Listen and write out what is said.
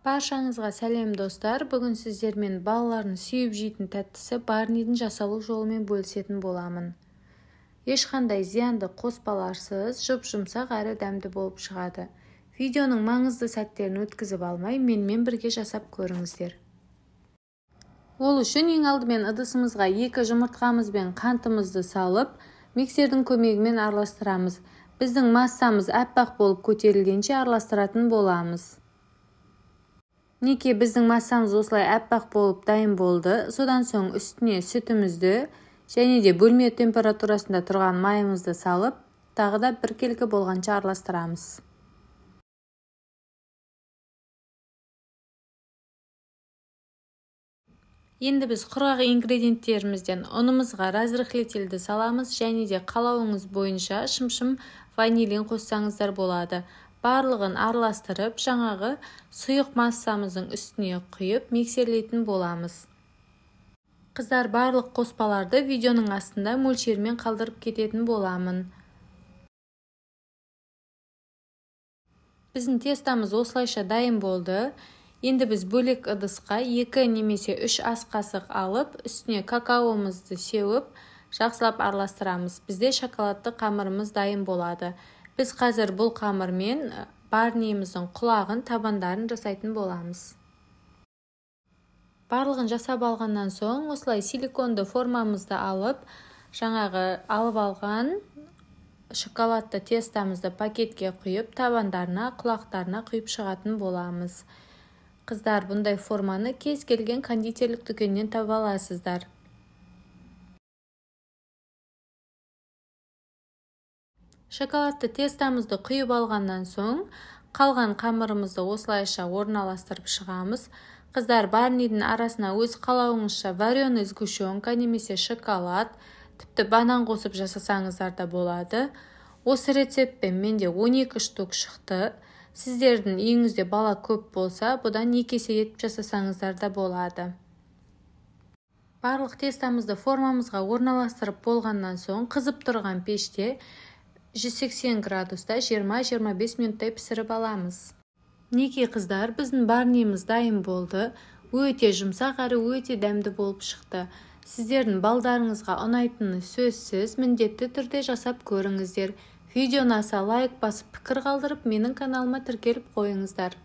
Баршаңызға сәлем достар. Бүгін сіздермен балаларын сүйіп жейтін тәттісі барнидің жасалу жолымен бөлісетін боламын. Ешқандай зиянды қоспаларсыз, жұп-жұмсақ әрі дәмді болып шығады. Видеоның маңызды сәттерін өткізіп алмай, менімен бірге жасап көріңіздер. Ол үшін ең алдымен ыдысымызға 2 жұмыртқамыз бен қантымызды салып, миксердің көмегімен араластырамыз. Біздің массамыз аппақ болып көтерілгенше араластыратын боламыз. Неке біздің массамыз осылай аппақ болып дайын болды. Содан соң үстіне сүтімізді және де бөлме температурасында тұрған майымызды салып, тағы да біркелкі болғанша араластырамыз. Енді біз құрғақ ингредиенттерімізден ұнымызға разрыхлителді саламыз және де қалауыңыз бойынша шым-шым ванилин қоссаңыздар болады. Барлығын араластырып, жаңағы сұйық массамыздың үстіне құйып миксерлейтін боламыз. Қыздар, барлық қоспаларды видеоның астында мөлшермен қалдырып кететін боламын. Біздің тестамыз осылайша дайын болды. Енді біз бөлек ыдысқа 2 немесе 3 ас қасық алып, үстіне какаомызды сеуіп, жақсылап араластырамыз. Бізде шоколадты қамырымыз дайын болады. Біз қазір бұл қамырмен барниіміздің құлағын, табандарын жасайтын боламыз. Барлығын жасап алғаннан соң, осылай силиконды формамызды алып, жаңағы алып алған шоколадты тестамызды пакетке құйып, табандарына, құлақтарына құйып шығатын боламыз. Қыздар, бұндай форманы кез келген кондитерлік дүкеннен таба аласыздар. Шоколадты тестамызды құйып алғаннан соң, қалған қамырымызды осылайша орналастырып шығамыз. Қыздар, барнидің арасына өз қалауыңызша вареный сгущенка немесе шоколад, тіпті банан қосып жасасаңыздар да болады. Осы рецептпен менде 12 штук шықты. Сіздердің үйіңізде бала көп болса, бұдан 2 есе етіп жасасаңыздар да болады. Барлық тестамызды формамызға орналастырып болғаннан соң, қызып тұрған пеште 180 градуста 20-25 минуттай пісіріп аламыз. Неке қыздар, біздің барниіміз дайын болды. Өте жұмсақ әрі өте дәмді болып шықты. Сіздердің балдарыңызға ұнайтыны сөзсіз, міндетті түрде жасап көріңіздер. Видеоны аса лайк басып, пікір қалдырып, менің каналыма тіркеліп қойыңыздар.